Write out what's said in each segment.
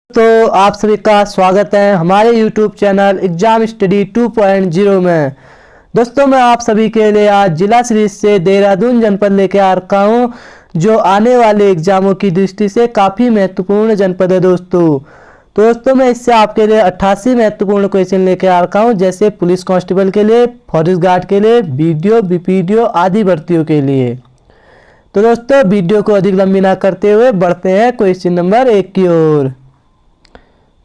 तो आप सभी का स्वागत है हमारे YouTube चैनल एग्जाम स्टडी 2.0 में। दोस्तों मैं आप सभी के लिए आज जिला सीरीज से देहरादून जनपद लेके आ रखा हूँ, जो आने वाले एग्जामों की दृष्टि से काफ़ी महत्वपूर्ण जनपद है। दोस्तों मैं इससे आपके लिए 88 महत्वपूर्ण क्वेश्चन लेके आ रखा हूँ, जैसे पुलिस कांस्टेबल के लिए, फॉरेस्ट गार्ड के लिए, वीडियो बीपीडीओ आदि भर्तियों के लिए। तो दोस्तों वीडियो को अधिक लंबी ना करते हुए बढ़ते हैं क्वेश्चन नंबर 1 की ओर।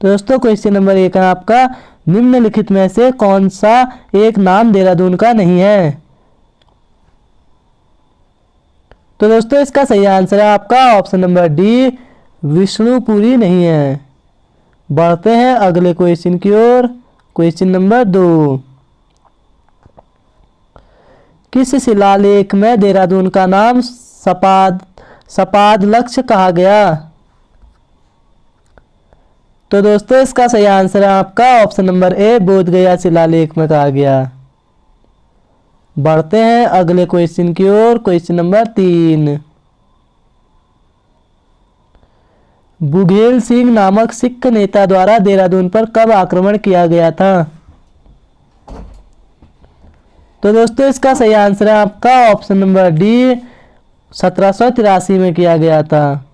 तो दोस्तों क्वेश्चन नंबर 1 है आपका, निम्नलिखित में से कौन सा एक नाम देहरादून का नहीं है। तो दोस्तों इसका सही आंसर है आपका ऑप्शन नंबर डी, विष्णुपुरी नहीं है। बढ़ते हैं अगले क्वेश्चन की ओर। क्वेश्चन नंबर 2, किस शिलालेख में देहरादून का नाम सपाद लक्ष्य कहा गया। तो दोस्तों इसका सही आंसर है आपका ऑप्शन नंबर ए, बोध गया शिलालेख में कहा गया। बढ़ते हैं अगले क्वेश्चन की ओर। क्वेश्चन नंबर 3, बुघेल सिंह नामक सिख नेता द्वारा देहरादून पर कब आक्रमण किया गया था। तो दोस्तों इसका सही आंसर है आपका ऑप्शन नंबर डी, 1783 में किया गया था।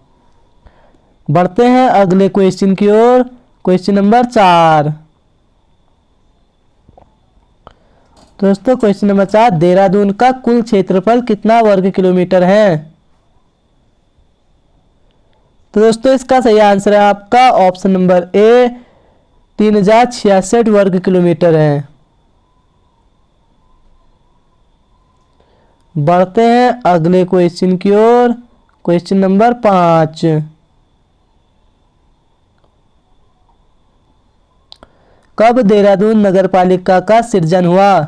बढ़ते हैं अगले क्वेश्चन की ओर। क्वेश्चन नंबर 4, दोस्तों क्वेश्चन नंबर 4, देहरादून का कुल क्षेत्रफल कितना वर्ग किलोमीटर है। तो दोस्तों इसका सही आंसर है आपका ऑप्शन नंबर ए, 3066 वर्ग किलोमीटर है। बढ़ते हैं अगले क्वेश्चन की ओर। क्वेश्चन नंबर 5, कब देहरादून नगरपालिका का सृजन हुआ।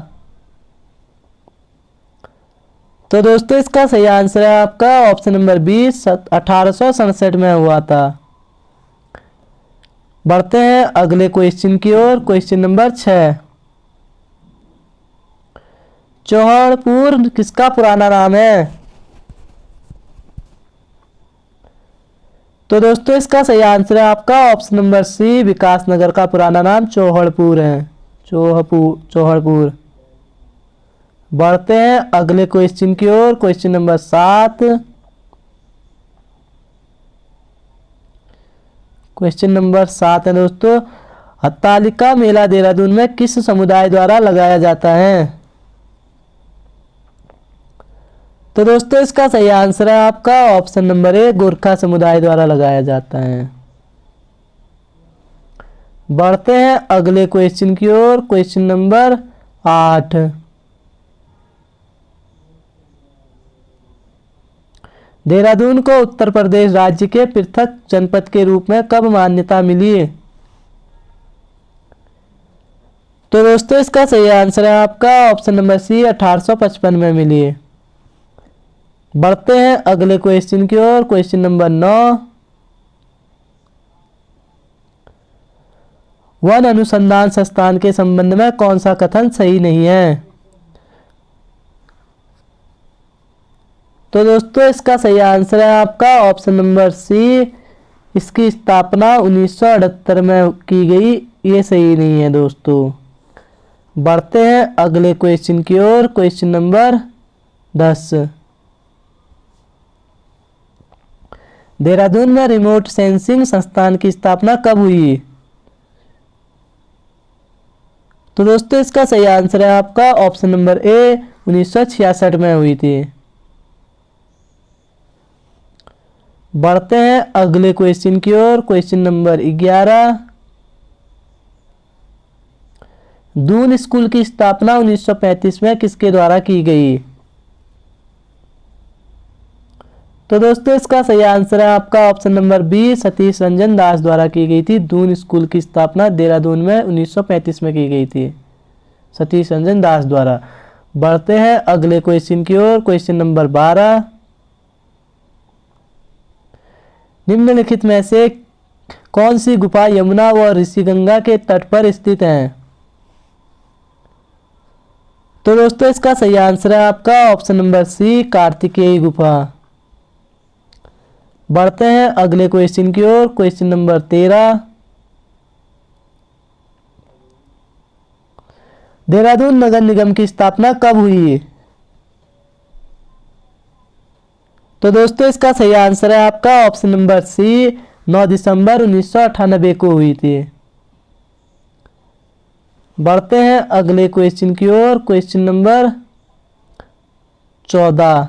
तो दोस्तों इसका सही आंसर है आपका ऑप्शन नंबर बी, 1867 में हुआ था। बढ़ते हैं अगले क्वेश्चन की ओर। क्वेश्चन नंबर 6, चौहड़पुर किसका पुराना नाम है। तो दोस्तों इसका सही आंसर है आपका ऑप्शन नंबर सी, विकासनगर का पुराना नाम चौहड़पुर है। चौहड़पुर। बढ़ते हैं अगले क्वेश्चन की ओर। क्वेश्चन नंबर 7, क्वेश्चन नंबर 7 है दोस्तों, हत्तालिका मेला देहरादून में किस समुदाय द्वारा लगाया जाता है। तो दोस्तों इसका सही आंसर है आपका ऑप्शन नंबर ए, गोरखा समुदाय द्वारा लगाया जाता है। बढ़ते हैं अगले क्वेश्चन की ओर। क्वेश्चन नंबर 8, देहरादून को उत्तर प्रदेश राज्य के पृथक जनपद के रूप में कब मान्यता मिली। तो दोस्तों इसका सही आंसर है आपका ऑप्शन नंबर सी, 1855 में मिली। बढ़ते हैं अगले क्वेश्चन की ओर। क्वेश्चन नंबर 9, वन अनुसंधान संस्थान के संबंध में कौन सा कथन सही नहीं है। तो दोस्तों इसका सही आंसर है आपका ऑप्शन नंबर सी, इसकी स्थापना 1978 में की गई, ये सही नहीं है दोस्तों। बढ़ते हैं अगले क्वेश्चन की ओर। क्वेश्चन नंबर 10, देहरादून में रिमोट सेंसिंग संस्थान की स्थापना कब हुई। तो दोस्तों इसका सही आंसर है आपका ऑप्शन नंबर ए, 1966 में हुई थी। बढ़ते हैं अगले क्वेश्चन की ओर। क्वेश्चन नंबर 11, दून स्कूल की स्थापना 1935 में किसके द्वारा की गई। तो दोस्तों इसका सही आंसर है आपका option number B, Satish Ranjan Das द्वारा की गई थी। दून स्कूल की स्थापना देहरादून में 1935 में की गई थी, सतीश रंजन दास द्वारा। बढ़ते हैं अगले क्वेश्चन की ओर। क्वेश्चन नंबर 12, निम्नलिखित में से कौन सी गुफा यमुना व ऋषिगंगा के तट पर स्थित है। तो दोस्तों इसका सही आंसर है आपका ऑप्शन नंबर सी, कार्तिकेय गुफा। बढ़ते हैं अगले क्वेश्चन की ओर। क्वेश्चन नंबर 13, देहरादून नगर निगम की स्थापना कब हुई? तो दोस्तों इसका सही आंसर है आपका ऑप्शन नंबर सी, 9 दिसंबर 1998 को हुई थी। बढ़ते हैं अगले क्वेश्चन की ओर। Question number 14।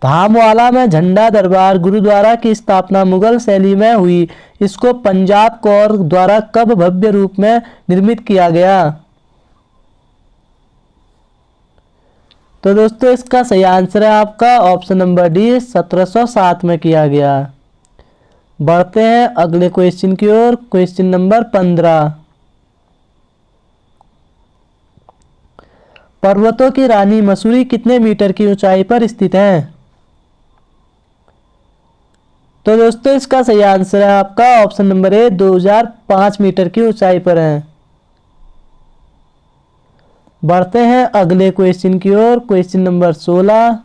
धामवाला में झंडा दरबार गुरुद्वारा की स्थापना मुगल शैली में हुई। इसको पंजाब कौर द्वारा कब भव्य रूप में निर्मित किया गया? तो दोस्तों इसका सही आंसर है आपका ऑप्शन नंबर डी, 1707 में किया गया। बढ़ते हैं अगले क्वेश्चन की ओर। Question number 15। पर्वतों की रानी मसूरी कितने मीटर की ऊंचाई पर स्थित है? तो दोस्तों इसका सही आंसर है आपका ऑप्शन नंबर ए, 2005 मीटर की ऊंचाई पर है। बढ़ते हैं अगले क्वेश्चन की ओर। Question number 16।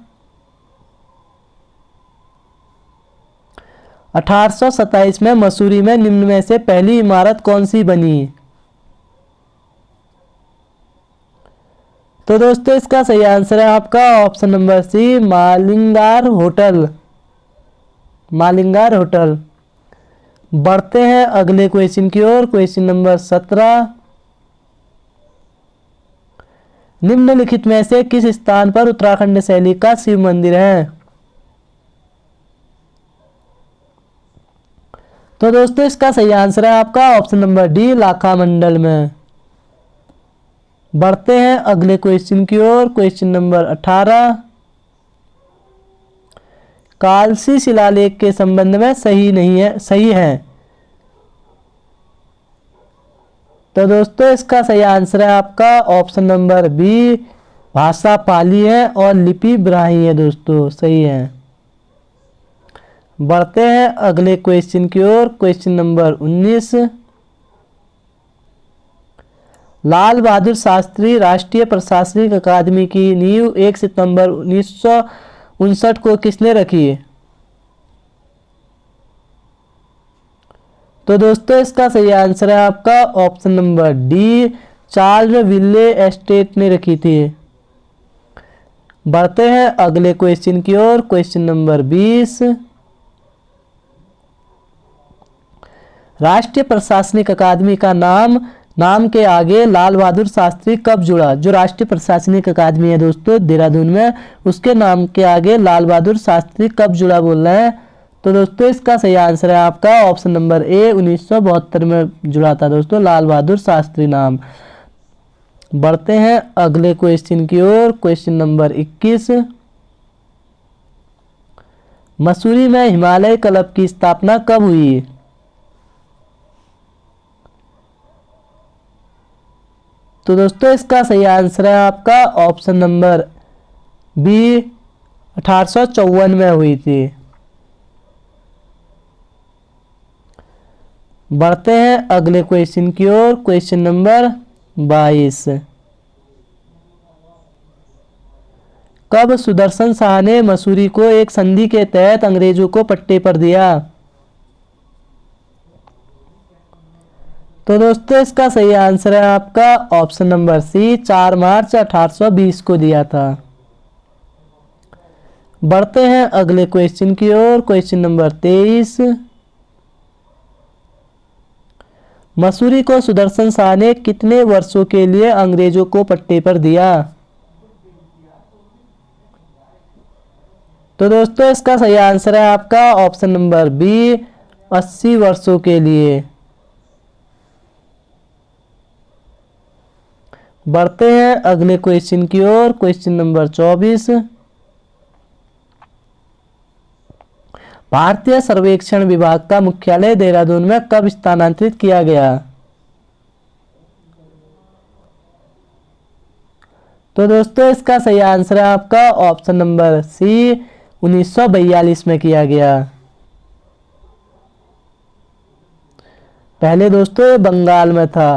1827 में मसूरी में निम्न में से पहली इमारत कौन सी बनी? तो दोस्तों इसका सही आंसर है आपका option number C, Mullingar hotel. Mullingar hotel. बढ़ते हैं अगले क्वेश्चन की ओर। Question number 17। निम्नलिखित में से किस स्थान पर उत्तराखंड शैली का शिव मंदिर है? तो दोस्तों इसका सही आंसर है आपका ऑप्शन नंबर डी, लाखा मंडल में। बढ़ते हैं अगले क्वेश्चन की ओर। Question number 18। कालसी शिलालेख के संबंध में सही है। तो दोस्तों इसका सही आंसर है आपका ऑप्शन नंबर बी, भाषा पाली है और लिपि ब्राह्मी है। दोस्तों सही है। बढ़ते हैं अगले क्वेश्चन की ओर। Question number 19। लाल बहादुर शास्त्री राष्ट्रीय प्रशासनिक अकादमी की नींव 1 सितंबर 1959 को किसने रखी? तो दोस्तों इसका सही आंसर है आपका ऑप्शन नंबर डी, चार्ल्स विले एस्टेट ने रखी थी। बढ़ते हैं अगले क्वेश्चन की ओर। Question number 20। राष्ट्रीय प्रशासनिक अकादमी का नाम के आगे लाल बहादुर शास्त्री कब जुड़ा? जो राष्ट्रीय प्रशासनिक अकादमी है दोस्तों देहरादून में, उसके नाम के आगे लाल बहादुर शास्त्री कब जुड़ा बोल रहे हैं? तो दोस्तों इसका सही आंसर है आपका ऑप्शन नंबर ए, 1972 में जुड़ा था दोस्तों लाल बहादुर शास्त्री नाम। बढ़ते हैं अगले क्वेश्चन की ओर। Question number 21। मसूरी में हिमालय क्लब की स्थापना कब हुई? तो दोस्तों इसका सही आंसर है आपका ऑप्शन नंबर बी, 1854 में हुई थी। बढ़ते हैं अगले क्वेश्चन की ओर। Question number 22। कब सुदर्शन शाह ने मसूरी को एक संधि के तहत अंग्रेजों को पट्टे पर दिया? तो दोस्तों इसका सही आंसर है आपका ऑप्शन नंबर सी, 4 मार्च 1820 को दिया था। बढ़ते हैं अगले क्वेश्चन की ओर। Question number 23। मसूरी को सुदर्शन शाह ने कितने वर्षों के लिए अंग्रेजों को पट्टे पर दिया? तो दोस्तों इसका सही आंसर है आपका ऑप्शन नंबर बी, 80 वर्षों के लिए। बढ़ते हैं अगले क्वेश्चन की ओर। Question number 24। भारतीय सर्वेक्षण विभाग का मुख्यालय देहरादून में कब स्थानांतरित किया गया? तो दोस्तों इसका सही आंसर है आपका ऑप्शन नंबर सी, 1942 में किया गया। पहले दोस्तों बंगाल में था।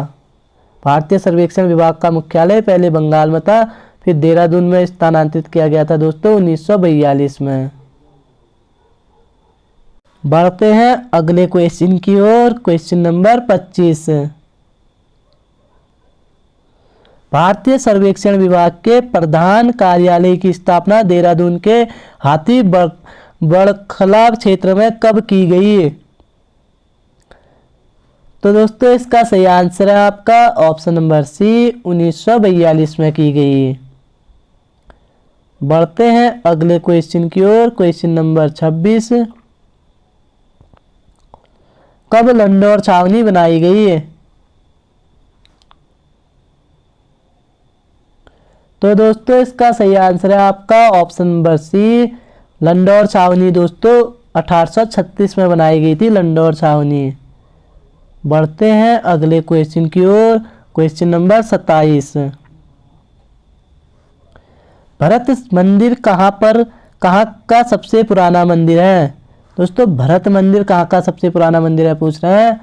भारतीय सर्वेक्षण विभाग का मुख्यालय पहले बंगाल में था, फिर देहरादून में स्थानांतरित किया गया था दोस्तों 1942 में। बढ़ते हैं अगले क्वेश्चन की ओर। Question number 25। भारतीय सर्वेक्षण विभाग के प्रधान कार्यालय की स्थापना देहरादून के हाथी बड़खला क्षेत्र में कब की गई? तो दोस्तों इसका सही आंसर है आपका ऑप्शन नंबर सी 1942 में की गई। बढ़ते हैं अगले क्वेश्चन की ओर। Question number 26। कब लंडौर छावनी बनाई गई है? तो दोस्तों इसका सही आंसर है आपका ऑप्शन नंबर सी लंडौर छावनी दोस्तों 1836 में बनाई गई थी लंडौर छावनी। बढ़ते हैं अगले क्वेश्चन की ओर। Question number 27। भरत मंदिर कहाँ का सबसे पुराना मंदिर है? दोस्तों भरत मंदिर कहाँ का सबसे पुराना मंदिर है पूछ रहे हैं।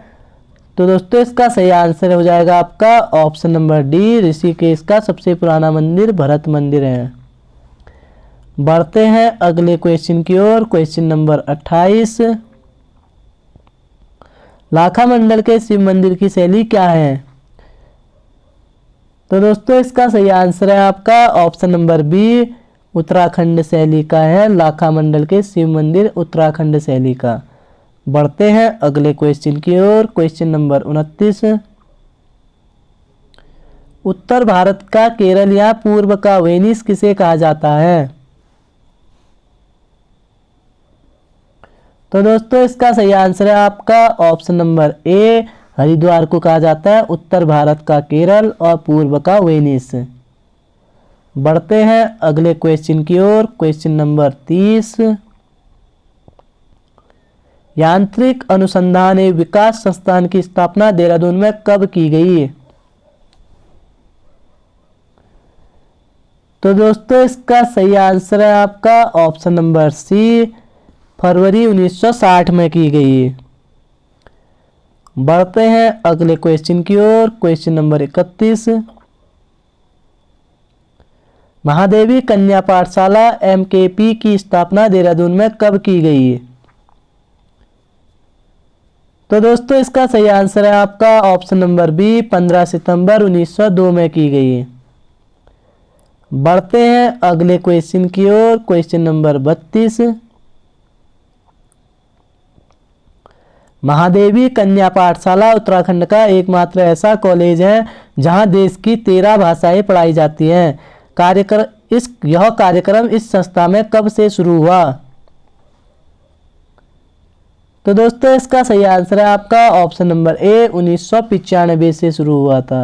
तो दोस्तों इसका सही आंसर हो जाएगा आपका ऑप्शन नंबर डी ऋषिकेश का सबसे पुराना मंदिर भरत मंदिर है। बढ़ते हैं अगले क्वेश्चन की ओर। Question number 28। लाखा मंडल के शिव मंदिर की शैली क्या है? तो दोस्तों इसका सही आंसर है आपका ऑप्शन नंबर बी उत्तराखंड शैली का है। लाखा मंडल के शिव मंदिर उत्तराखंड शैली का। बढ़ते हैं अगले क्वेश्चन की ओर। Question number 29। उत्तर भारत का केरल या पूर्व का वेनिस किसे कहा जाता है? तो दोस्तों इसका सही आंसर है आपका ऑप्शन नंबर ए हरिद्वार को कहा जाता है उत्तर भारत का केरल और पूर्व का वेनिस। बढ़ते हैं अगले क्वेश्चन की ओर। Question number 30। यांत्रिक अनुसंधान एवं विकास संस्थान की स्थापना देहरादून में कब की गई? तो दोस्तों इसका सही आंसर है आपका ऑप्शन नंबर सी फरवरी 1960 में की गई। बढ़ते हैं अगले क्वेश्चन की ओर। Question number 31। महादेवी कन्या पाठशाला MKP की स्थापना देहरादून में कब की गई? तो दोस्तों इसका सही आंसर है आपका ऑप्शन नंबर बी 15 सितंबर 1902 में की गई। बढ़ते हैं अगले क्वेश्चन की ओर। Question number 32। महादेवी कन्या पाठशाला उत्तराखंड का एकमात्र ऐसा कॉलेज है जहां देश की 13 भाषाएं पढ़ाई जाती हैं। यह कार्यक्रम इस संस्था में कब से शुरू हुआ? तो दोस्तों इसका सही आंसर है आपका ऑप्शन नंबर ए 1995 से शुरू हुआ था।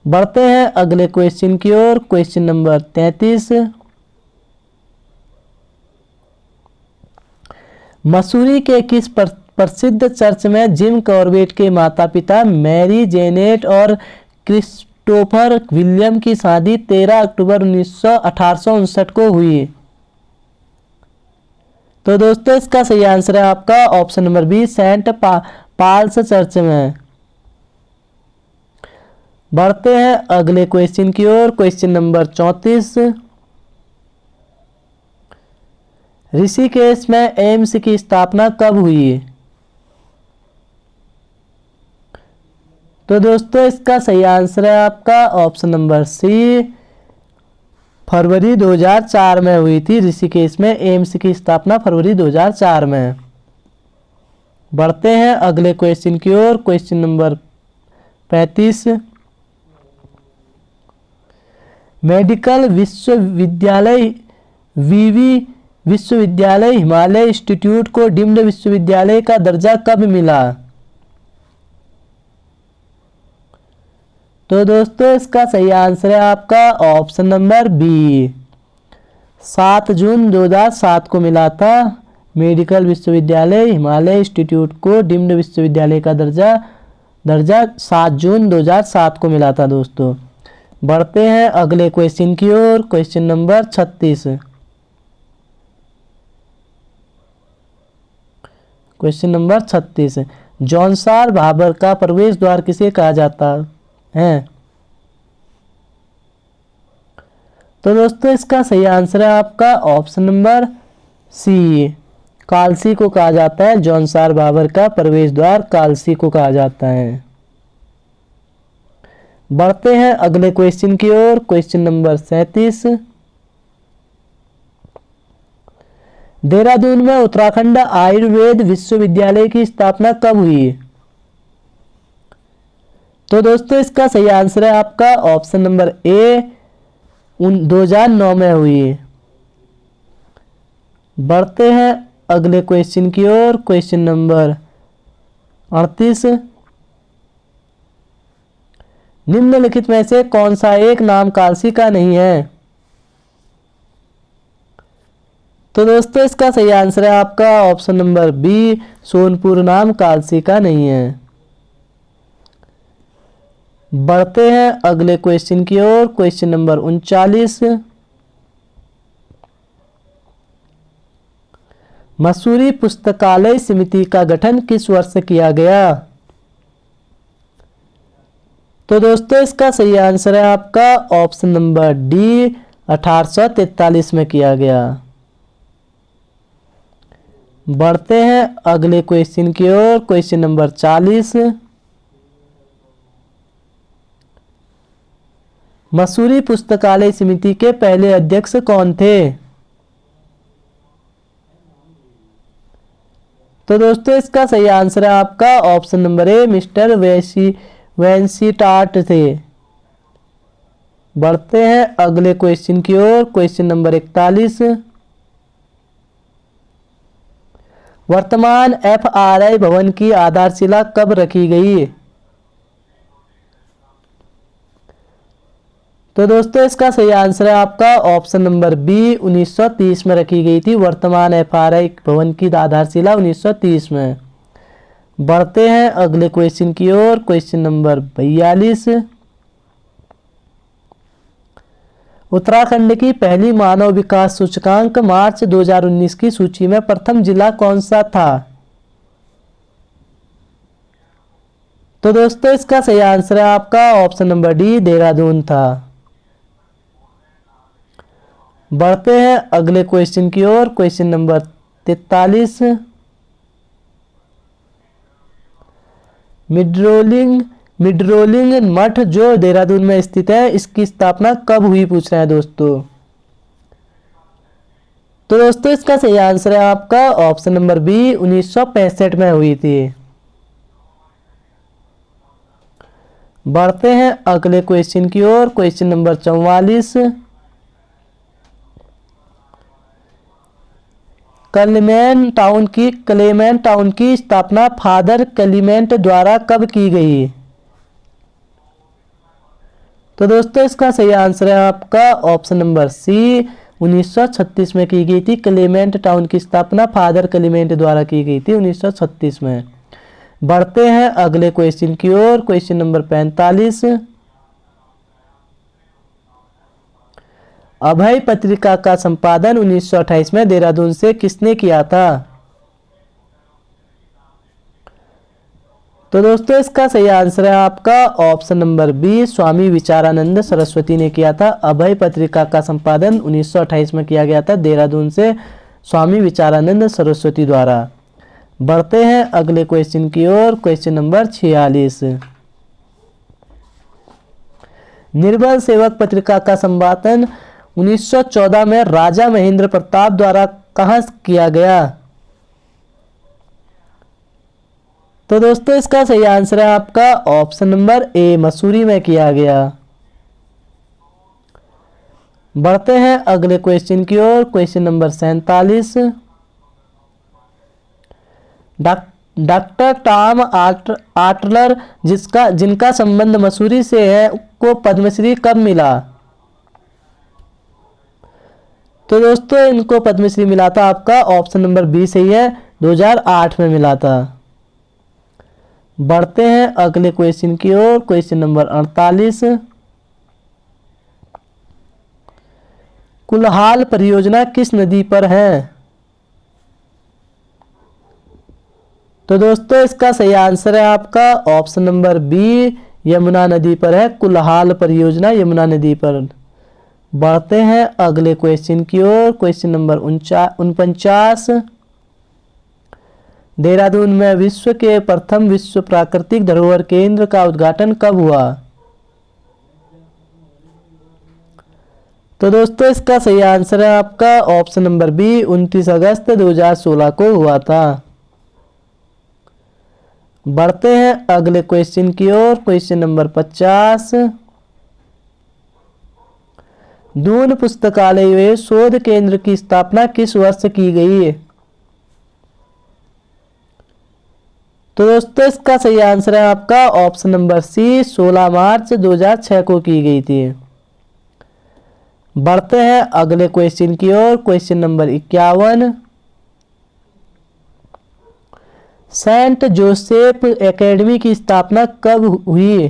बढ़ते हैं अगले क्वेश्चन की ओर। Question number 33। मसूरी के किस प्रसिद्ध चर्च में जिम कॉर्बेट के माता पिता मैरी जेनेट और क्रिस्टोफर विलियम की शादी 13 अक्टूबर 1859 को हुई? तो दोस्तों इसका सही आंसर है आपका option number B Saint Paul's Church में। बढ़ते हैं अगले क्वेश्चन की ओर। Question number 34। ऋषिकेश में एम्स की स्थापना कब हुई? तो दोस्तों इसका सही आंसर है आपका ऑप्शन नंबर सी फरवरी 2004 में हुई थी। ऋषिकेश में एम्स की स्थापना फरवरी 2004 में। बढ़ते हैं अगले क्वेश्चन की ओर। Question number 35। मेडिकल विश्वविद्यालय विश्वविद्यालय हिमालय इंस्टीट्यूट को डीम्ड विश्वविद्यालय का दर्जा कब मिला? तो दोस्तों इसका सही आंसर है आपका ऑप्शन नंबर बी 7 जून 2007 को मिला था। मेडिकल विश्वविद्यालय हिमालय इंस्टीट्यूट को डीम्ड विश्वविद्यालय का दर्जा 7 जून 2007 को मिला था दोस्तों। बढ़ते हैं अगले क्वेश्चन की ओर। Question number 36। Question number 36। Jaunsar Bhabar का प्रवेश द्वार किसे कहा जाता है? तो दोस्तों इसका सही आंसर है आपका ऑप्शन नंबर सी कालसी को कहा जाता है। जौनसार बाबर का प्रवेश द्वार कालसी को कहा जाता है। बढ़ते हैं अगले क्वेश्चन की ओर। Question number 37। देहरादून में उत्तराखंड आयुर्वेद विश्वविद्यालय की स्थापना कब हुई? तो दोस्तों इसका सही आंसर है आपका ऑप्शन नंबर ए 2009 में हुई। बढ़ते हैं अगले क्वेश्चन की ओर। Question number 38। निम्नलिखित में से कौन सा एक नाम कालसी का नहीं है? तो दोस्तों इसका सही आंसर है आपका ऑप्शन नंबर बी सोनपुर नाम कालसी का नहीं है। बढ़ते हैं अगले क्वेश्चन की ओर। Question number 39। मसूरी पुस्तकालय समिति का गठन किस वर्ष किया गया? तो दोस्तों इसका सही आंसर है आपका ऑप्शन नंबर डी 1843 में किया गया। बढ़ते हैं अगले क्वेश्चन की ओर। Question number 40। मसूरी पुस्तकालय समिति के पहले अध्यक्ष कौन थे? तो दोस्तों इसका सही आंसर है आपका ऑप्शन नंबर ए मिस्टर वेंसीटार्ट थे। बढ़ते हैं अगले क्वेश्चन की ओर। Question number 41। वर्तमान एफआरआई भवन की आधारशिला कब रखी गई? तो दोस्तों इसका सही आंसर है आपका ऑप्शन नंबर बी 1930 में रखी गई थी। वर्तमान एफआरआई भवन की आधारशिला 1930 में। बढ़ते हैं अगले क्वेश्चन की ओर। Question number 42। उत्तराखंड की पहली मानव विकास सूचकांक मार्च 2019 की सूची में प्रथम जिला कौन सा था? तो दोस्तों इसका सही आंसर है आपका ऑप्शन नंबर डी देहरादून था। बढ़ते हैं अगले क्वेश्चन की ओर। Question number 43। मिड्रोलिंग मठ जो देहरादून में स्थित है इसकी स्थापना कब हुई पूछ रहे हैं दोस्तों। तो दोस्तों इसका सही आंसर है आपका ऑप्शन नंबर बी 1965 में हुई थी। बढ़ते हैं अगले क्वेश्चन की ओर। Question number 44। क्लेमेंट टाउन की स्थापना फादर क्लीमेंट द्वारा कब की गई? तो दोस्तों इसका सही आंसर है आपका ऑप्शन नंबर सी 1936 में की गई थी। क्लेमेंट टाउन की स्थापना फादर क्लीमेंट द्वारा की गई थी 1936 में। बढ़ते हैं अगले क्वेश्चन की ओर। Question number 45। अभय पत्रिका का संपादन 1928 में देहरादून से किसने किया था? तो दोस्तों इसका सही आंसर है आपका ऑप्शन नंबर बी स्वामी विचारानंद सरस्वती ने किया था। अभय पत्रिका का संपादन 1928 में किया गया था देहरादून से स्वामी विचारानंद सरस्वती द्वारा। बढ़ते हैं अगले क्वेश्चन की ओर। Question number 46। निर्बल सेवक पत्रिका का संपादन 1914 में राजा महेंद्र प्रताप द्वारा कहाँ किया गया? तो दोस्तों इसका सही आंसर है आपका ऑप्शन नंबर ए मसूरी में किया गया। बढ़ते हैं अगले क्वेश्चन की ओर। Question number 47। Doctor Tom Alter जिनका संबंध मसूरी से है को पद्मश्री कब मिला? तो दोस्तों इनको पद्मश्री मिला था आपका ऑप्शन नंबर बी सही है 2008 में मिला था। बढ़ते हैं अगले क्वेश्चन की ओर। Question number 48। कुल्हाल परियोजना किस नदी पर है? तो दोस्तों इसका सही आंसर है आपका ऑप्शन नंबर बी यमुना नदी पर है। कुल्हाल परियोजना यमुना नदी पर। बढ़ते हैं अगले क्वेश्चन की ओर। Question number 49। देहरादून में विश्व के प्रथम विश्व प्राकृतिक धरोहर केंद्र का उद्घाटन कब हुआ? तो दोस्तों इसका सही आंसर है आपका ऑप्शन नंबर बी, 29 अगस्त 2016 को हुआ था। बढ़ते हैं अगले क्वेश्चन की ओर। Question number 50। दून पुस्तकालय व शोध केंद्र की स्थापना किस वर्ष की गई? तो दोस्तों इसका सही आंसर है आपका ऑप्शन नंबर सी, 16 मार्च 2006 को की गई थी। बढ़ते हैं अगले क्वेश्चन की ओर। Question number 51। Saint Joseph academy की स्थापना कब हुई?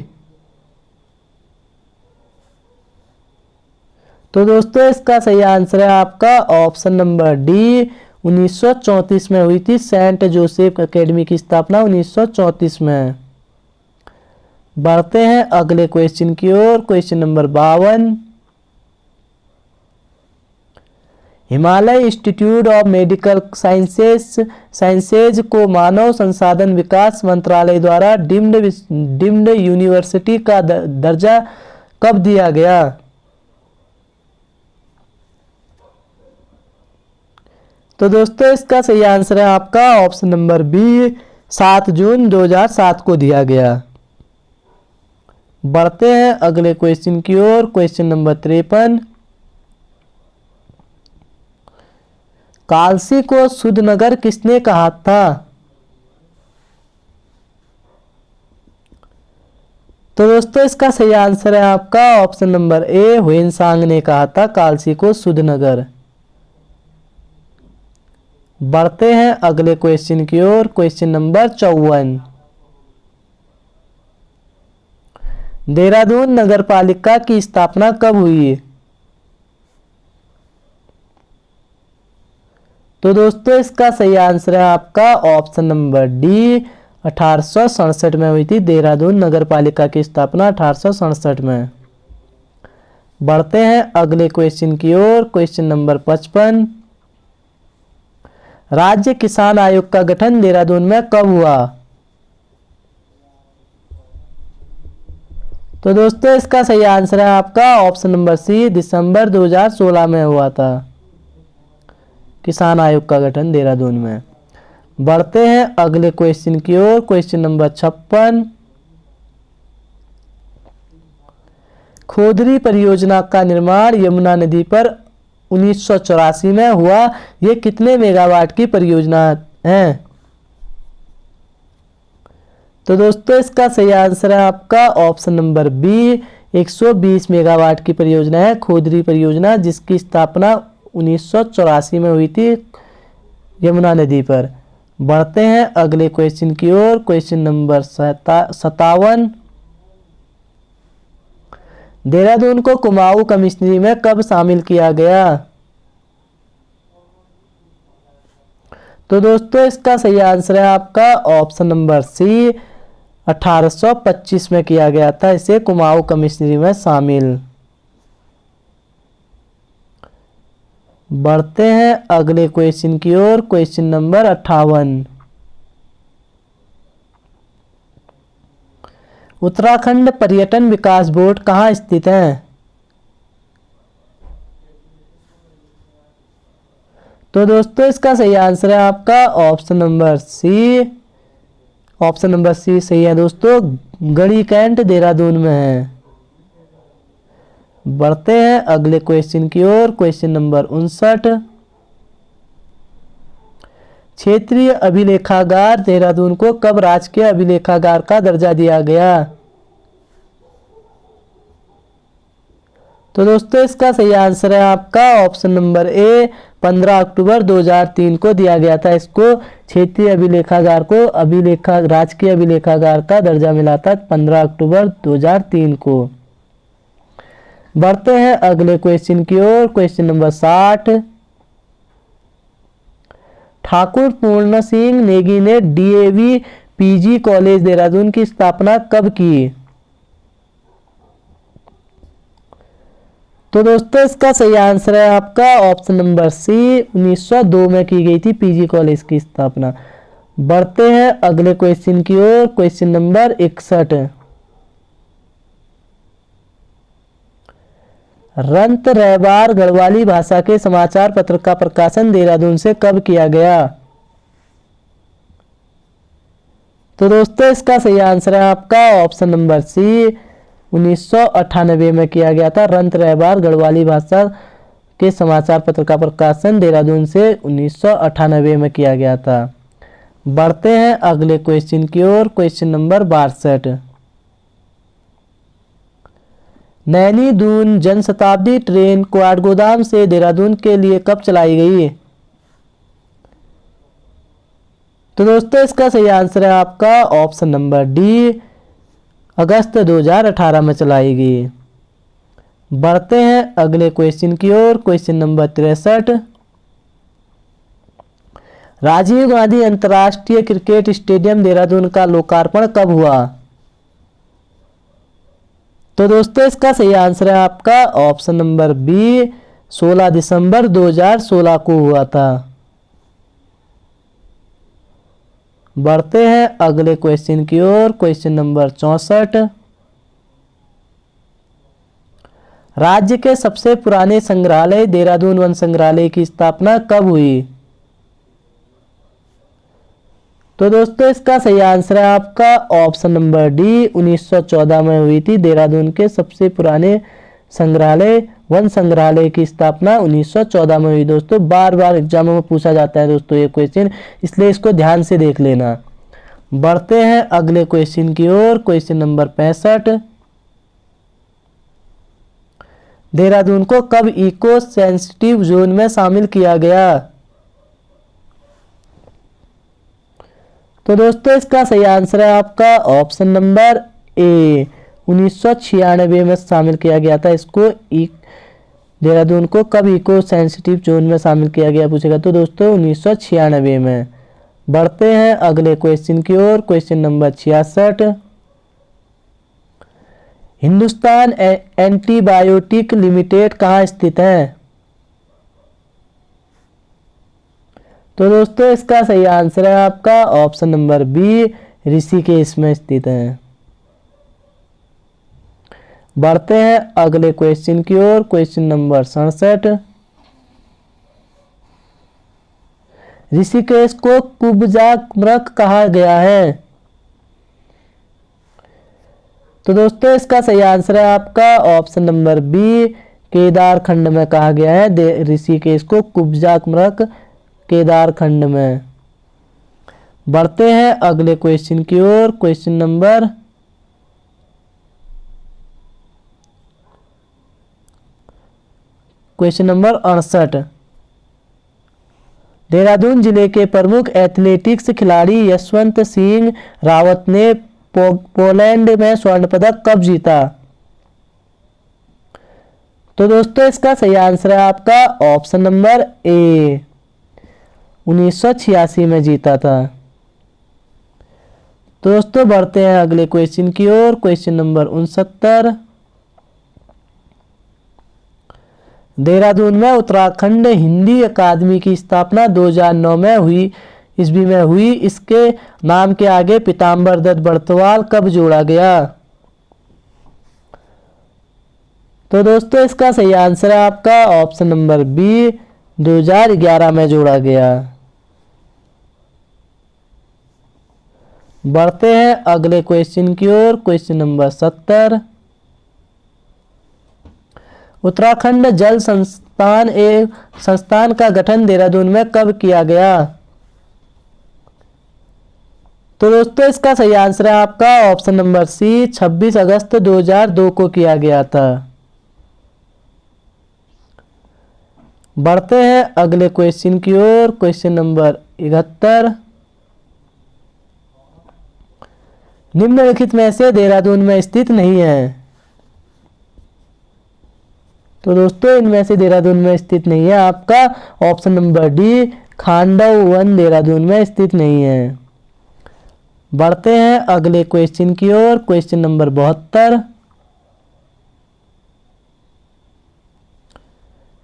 तो दोस्तों इसका सही आंसर है आपका ऑप्शन नंबर डी, 1934 में हुई थी। सेंट जोसेफ एकेडमी की स्थापना 1934 में। बढ़ते हैं अगले क्वेश्चन की ओर। Question number 52। Himalaya institute of medical sciences को मानव संसाधन विकास मंत्रालय द्वारा डीम्ड यूनिवर्सिटी का दर्जा कब दिया गया? तो दोस्तों इसका सही आंसर है आपका ऑप्शन नंबर बी, 7 जून 2007 को दिया गया। बढ़ते हैं अगले क्वेश्चन की ओर। Question number 53। कालसी को शुद्ध नगर किसने कहा था? तो दोस्तों इसका सही आंसर है आपका ऑप्शन नंबर ए, ह्वेनसांग ने कहा था कालसी को शुद्ध नगर। बढ़ते हैं अगले क्वेश्चन की ओर। Question number 54। देहरादून नगर पालिका की स्थापना कब हुई? तो दोस्तों इसका सही आंसर है आपका ऑप्शन नंबर डी, 1867 में हुई थी। देहरादून नगर पालिका की स्थापना 1867 में। बढ़ते हैं अगले क्वेश्चन की ओर। Question number 55। राज्य किसान आयोग का गठन देहरादून में कब हुआ? तो दोस्तों इसका सही आंसर है आपका ऑप्शन नंबर सी, दिसंबर 2016 में हुआ था किसान आयोग का गठन देहरादून में। बढ़ते हैं अगले क्वेश्चन की ओर। Question number 56। खोदरी परियोजना का निर्माण यमुना नदी पर 1984 में हुआ। यह कितने मेगावाट की परियोजना है? तो दोस्तों इसका सही आंसर है आपका ऑप्शन नंबर बी, 120 मेगावाट की परियोजना है खोदरी परियोजना, जिसकी स्थापना 1984 में हुई थी यमुना नदी पर। बढ़ते हैं अगले क्वेश्चन की ओर। Question number 57। देहरादून को कुमाऊं कमिश्नरी में कब शामिल किया गया? तो दोस्तों इसका सही आंसर है आपका ऑप्शन नंबर सी, 1825 में किया गया था इसे कुमाऊं कमिश्नरी में शामिल। बढ़ते हैं अगले क्वेश्चन की ओर। Question number 58। उत्तराखंड पर्यटन विकास बोर्ड कहाँ स्थित है? तो दोस्तों इसका सही आंसर है आपका option number C. Option number C सही है दोस्तों, गढ़ी कैंट देहरादून में है। बढ़ते हैं अगले क्वेश्चन की ओर। Question number 59। क्षेत्रीय अभिलेखागार देहरादून को कब राजकीय अभिलेखागार का दर्जा दिया गया? तो दोस्तों इसका सही आंसर है आपका ऑप्शन नंबर ए, 15 अक्टूबर 2003 को दिया गया था इसको। क्षेत्रीय अभिलेखागार को राजकीय अभिलेखागार का दर्जा मिला था 15 अक्टूबर 2003 को। बढ़ते हैं अगले क्वेश्चन की ओर। Question number 60। ठाकुर पूर्ण सिंह नेगी ने डीएवी पीजी कॉलेज देहरादून की स्थापना कब की? तो दोस्तों इसका सही आंसर है आपका ऑप्शन नंबर सी, 1902 में की गई थी पीजी कॉलेज की स्थापना। बढ़ते हैं अगले क्वेश्चन की ओर। Question number 61। रंत रहबार गढ़वाली भाषा के समाचार पत्र का प्रकाशन देहरादून से कब किया गया? तो दोस्तों इसका सही आंसर है आपका ऑप्शन नंबर सी, 1998 में किया गया था। रंत रहबार गढ़वाली भाषा के समाचार पत्र का प्रकाशन देहरादून से 1998 में किया गया था। बढ़ते हैं अगले क्वेश्चन की ओर। Question number 62। Naini Doon Janshatabdi train Kathgodam से देहरादून के लिए कब चलाई गई? तो दोस्तों इसका सही आंसर है आपका ऑप्शन नंबर डी, अगस्त 2018 में चलाई गई। बढ़ते हैं अगले क्वेश्चन की ओर। Question number 63। राजीव गांधी अंतर्राष्ट्रीय क्रिकेट स्टेडियम देहरादून का लोकार्पण कब हुआ? तो दोस्तों इसका सही आंसर है आपका ऑप्शन नंबर बी, 16 दिसंबर 2016 को हुआ था। बढ़ते हैं अगले क्वेश्चन की ओर। Question number 64। राज्य के सबसे पुराने संग्रहालय देहरादून वन संग्रहालय की स्थापना कब हुई? तो दोस्तों इसका सही आंसर है आपका ऑप्शन नंबर डी, 1914 में हुई थी। देहरादून के सबसे पुराने संग्रहालय वन संग्रहालय की स्थापना 1914 में हुई। दोस्तों बार बार एग्जामों में पूछा जाता है दोस्तों ये क्वेश्चन, इसलिए इसको ध्यान से देख लेना। बढ़ते हैं अगले क्वेश्चन की ओर। Question number 65। देहरादून को कब इको सेंसिटिव जोन में शामिल किया गया? तो दोस्तों इसका सही आंसर है आपका ऑप्शन नंबर ए, 1996 में शामिल किया गया था। इसको देहरादून को कब इको सेंसिटिव जोन में शामिल किया गया पूछेगा तो दोस्तों 1996 में। बढ़ते हैं अगले क्वेश्चन की ओर। Question number 66। Hindustan antibiotic limited कहाँ स्थित है? तो दोस्तों इसका सही आंसर है आपका ऑप्शन नंबर बी, ऋषिकेश में स्थित है। बढ़ते हैं अगले क्वेश्चन की ओर। Question number 67। ऋषिकेश को कुब्जा मृग कहा गया है? तो दोस्तों इसका सही आंसर है आपका ऑप्शन नंबर बी, केदार खंड में कहा गया है ऋषिकेश को कुब्जा मृग, केदार खंड में। बढ़ते हैं अगले क्वेश्चन की ओर। Question number 68। देहरादून जिले के प्रमुख एथलेटिक्स खिलाड़ी यशवंत सिंह रावत ने पोलैंड में स्वर्ण पदक कब जीता? तो दोस्तों इसका सही आंसर है आपका ऑप्शन नंबर ए, 1986 में जीता था। तो दोस्तों बढ़ते हैं अगले क्वेश्चन की ओर। Question number 69। देहरादून में उत्तराखंड हिंदी अकादमी की स्थापना 2009 में हुई ईस्वी में हुई। इसके नाम के आगे पीताम्बर दत्त बड़तवाल कब जोड़ा गया? तो दोस्तों इसका सही आंसर है आपका ऑप्शन नंबर बी, 2011 में जोड़ा गया। बढ़ते हैं अगले क्वेश्चन की ओर। Question number 70। उत्तराखंड जल संस्थान का गठन देहरादून में कब किया गया? तो दोस्तों इसका सही आंसर है आपका ऑप्शन नंबर सी, 26 अगस्त 2002 को किया गया था। बढ़ते हैं अगले क्वेश्चन की ओर। Question number 71। निम्नलिखित में से देहरादून में स्थित नहीं है। तो दोस्तों इनमें से देहरादून में स्थित नहीं है आपका option number D, Khandava one Dehradun में स्थित नहीं है। बढ़ते हैं अगले क्वेश्चन की ओर। Question number 72।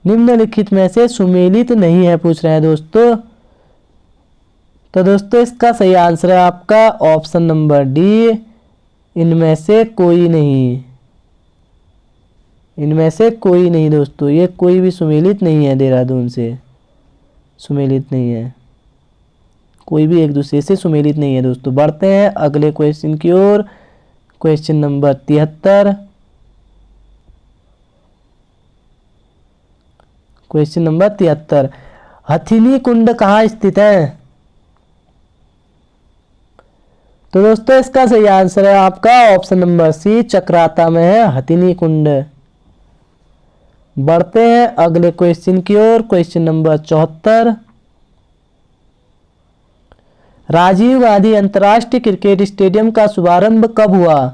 निम्नलिखित में से सुमेलित नहीं है पूछ रहे हैं दोस्तों। तो दोस्तों इसका सही आंसर है आपका ऑप्शन नंबर डी, इनमें से कोई नहीं। इनमें से कोई नहीं दोस्तों, ये कोई भी सुमेलित नहीं है, देहरादून से सुमेलित नहीं है, कोई भी एक दूसरे से सुमेलित नहीं है दोस्तों। बढ़ते हैं अगले क्वेश्चन की ओर। Question number 73। Question number 73, Hathini Kund कहाँ स्थित है? तो दोस्तों इसका सही आंसर है आपका ऑप्शन नंबर सी, चक्राता में है हथिनी कुंड। बढ़ते हैं अगले क्वेश्चन की ओर। क्वेश्चन नंबर 74, राजीव गांधी अंतर्राष्ट्रीय क्रिकेट स्टेडियम का शुभारंभ कब हुआ?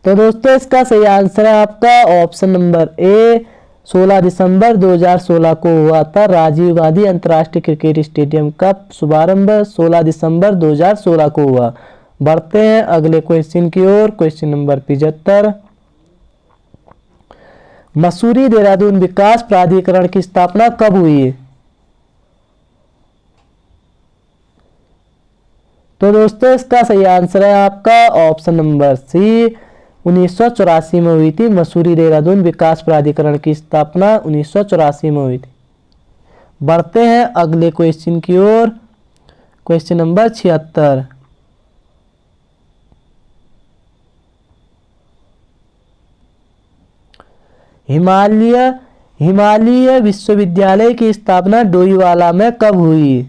तो दोस्तों इसका सही आंसर है आपका ऑप्शन नंबर ए, 16 दिसंबर 2016 को हुआ था। राजीव गांधी अंतर्राष्ट्रीय क्रिकेट स्टेडियम का शुभारंभ 16 दिसंबर 2016 को हुआ। बढ़ते हैं अगले क्वेश्चन की ओर। क्वेश्चन नंबर 75, मसूरी देहरादून विकास प्राधिकरण की स्थापना कब हुई? तो दोस्तों इसका सही आंसर है आपका ऑप्शन नंबर सी, 1984 में हुई थी। मसूरी देहरादून विकास प्राधिकरण की स्थापना 1984 में हुई थी। बढ़ते हैं अगले क्वेश्चन की ओर। क्वेश्चन नंबर 76, हिमालय विश्वविद्यालय की स्थापना डोईवाला में कब हुई?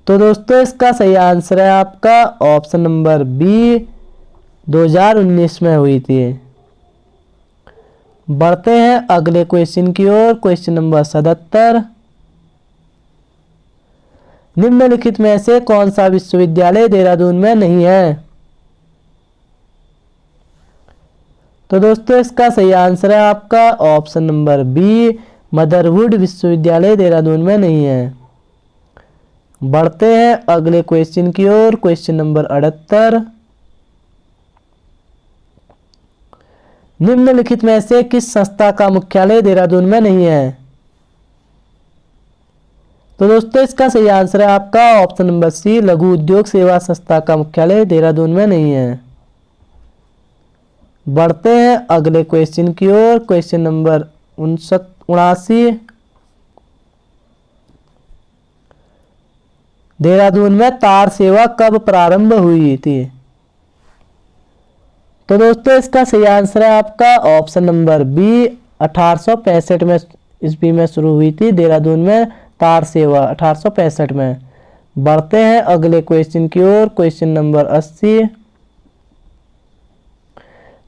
तो दोस्तों इसका सही आंसर है आपका ऑप्शन नंबर बी, 2019 में हुई थी। बढ़ते हैं अगले क्वेश्चन की ओर। क्वेश्चन नंबर 77, निम्नलिखित में से कौन सा विश्वविद्यालय देहरादून में नहीं है? तो दोस्तों इसका सही आंसर है आपका ऑप्शन नंबर बी, मदरवुड विश्वविद्यालय देहरादून में नहीं है। बढ़ते हैं अगले क्वेश्चन की ओर। क्वेश्चन नंबर 78, निम्नलिखित में से किस संस्था का मुख्यालय देहरादून में नहीं है? तो दोस्तों इसका सही आंसर है आपका ऑप्शन नंबर सी, लघु उद्योग सेवा संस्था का मुख्यालय देहरादून में नहीं है। बढ़ते हैं अगले क्वेश्चन की ओर। क्वेश्चन नंबर 79, देहरादून में तार सेवा कब प्रारंभ हुई थी? तो दोस्तों इसका सही आंसर है आपका ऑप्शन नंबर बी, 1865 में ईस्वी में शुरू हुई थी देहरादून में तार सेवा, 1865 में। बढ़ते हैं अगले क्वेश्चन की ओर। क्वेश्चन नंबर 80,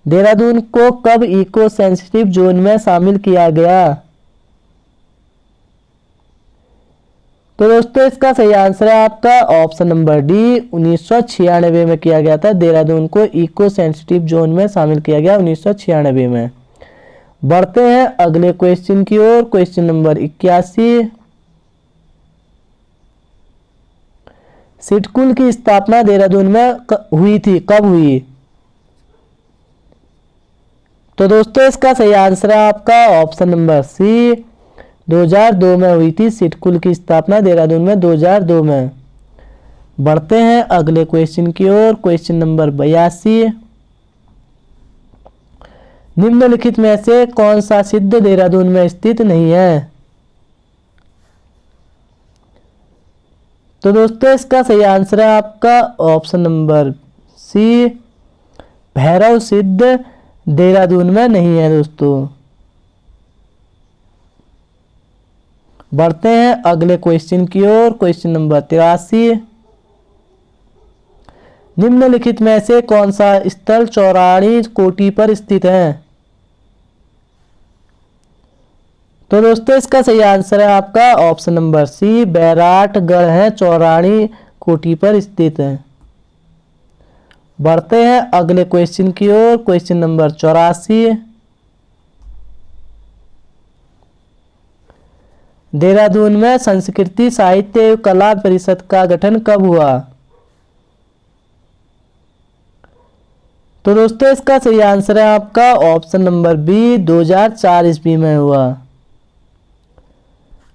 देहरादून को कब इको सेंसिटिव जोन में शामिल किया गया? तो दोस्तों इसका सही आंसर है आपका ऑप्शन नंबर डी, 1996 में किया गया था। देहरादून को इको सेंसिटिव जोन में शामिल किया गया 1996 में। बढ़ते हैं अगले क्वेश्चन की ओर। क्वेश्चन नंबर 81, सिडकुल की स्थापना देहरादून में हुई थी, कब हुई? तो दोस्तों इसका सही आंसर है आपका ऑप्शन नंबर सी, 2002 में हुई थी सिडकुल की स्थापना देहरादून में 2002 में। बढ़ते हैं अगले क्वेश्चन की ओर। क्वेश्चन नंबर 82, निम्नलिखित में से कौन सा सिद्ध देहरादून में स्थित नहीं है? तो दोस्तों इसका सही आंसर है आपका ऑप्शन नंबर सी, भैरव सिद्ध देहरादून में नहीं है दोस्तों। बढ़ते हैं अगले क्वेश्चन की ओर। क्वेश्चन नंबर 83, निम्नलिखित में से कौन सा स्थल चौराणी कोटी पर स्थित है? तो दोस्तों इसका सही आंसर है आपका ऑप्शन नंबर सी, बैराटगढ़ है चौराणी कोटी पर स्थित है। बढ़ते हैं अगले क्वेश्चन की ओर। क्वेश्चन नंबर 84, देहरादून में संस्कृति साहित्य एवं कला परिषद का गठन कब हुआ? तो दोस्तों इसका सही आंसर है आपका ऑप्शन नंबर बी, 2004 ईस्वी में हुआ।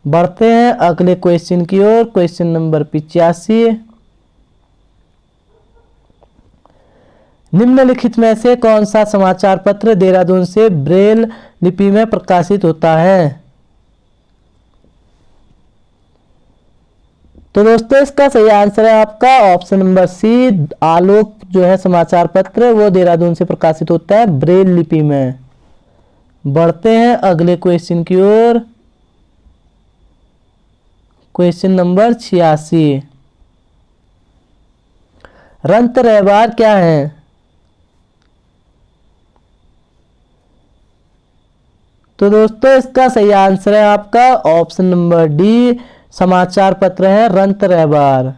बढ़ते हैं अगले क्वेश्चन की ओर। Question number 85। निम्नलिखित में से कौन सा समाचार पत्र देहरादून से ब्रेल लिपि में प्रकाशित होता है? तो दोस्तों इसका सही आंसर है आपका ऑप्शन नंबर सी। आलोक जो है समाचार पत्र वो देहरादून से प्रकाशित होता है ब्रेल लिपि में। बढ़ते हैं अगले क्वेश्चन की ओर। Question number 86। रंत रहबार क्या है? तो दोस्तों इसका सही आंसर है आपका ऑप्शन नंबर डी। समाचार पत्र है रंत रहबार।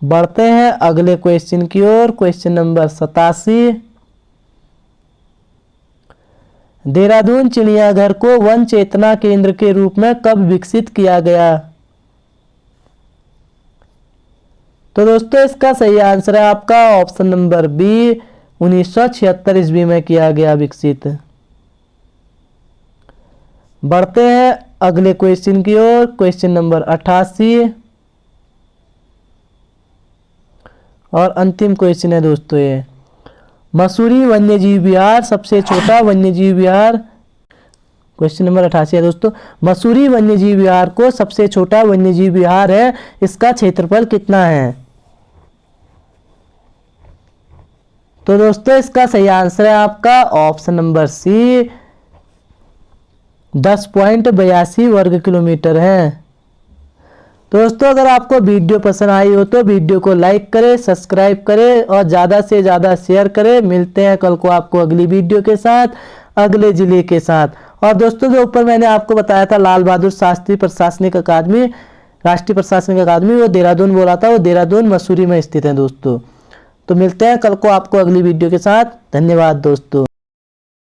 बढ़ते हैं अगले क्वेश्चन की ओर। Question number 87। देहरादून चिड़ियाघर को वन चेतना केंद्र के रूप में कब विकसित किया गया? तो दोस्तों इसका सही आंसर है आपका ऑप्शन नंबर बी। 1976 ईस्वी में किया गया विकसित। बढ़ते हैं अगले क्वेश्चन की ओर। क्वेश्चन नंबर 88 और अंतिम क्वेश्चन है दोस्तों ये। मसूरी वन्यजीव विहार सबसे छोटा वन्यजीव विहार। क्वेश्चन नंबर 88 है दोस्तों। मसूरी वन्यजीव विहार को सबसे छोटा वन्यजीव विहार है, इसका क्षेत्रफल कितना है? तो दोस्तों इसका सही आंसर है आपका ऑप्शन नंबर सी। 10.82 वर्ग किलोमीटर है। तो दोस्तों अगर आपको वीडियो पसंद आई हो तो वीडियो को लाइक करें, सब्सक्राइब करें और ज़्यादा से ज़्यादा शेयर करें। मिलते हैं कल को आपको अगली वीडियो के साथ, अगले जिले के साथ। और दोस्तों जो ऊपर मैंने आपको बताया था लाल बहादुर शास्त्री प्रशासनिक अकादमी, राष्ट्रीय प्रशासनिक अकादमी, वो देहरादून बोला था, वो देहरादून मसूरी में स्थित है दोस्तों। तो मिलते हैं कल को आपको अगली वीडियो के साथ। धन्यवाद दोस्तों।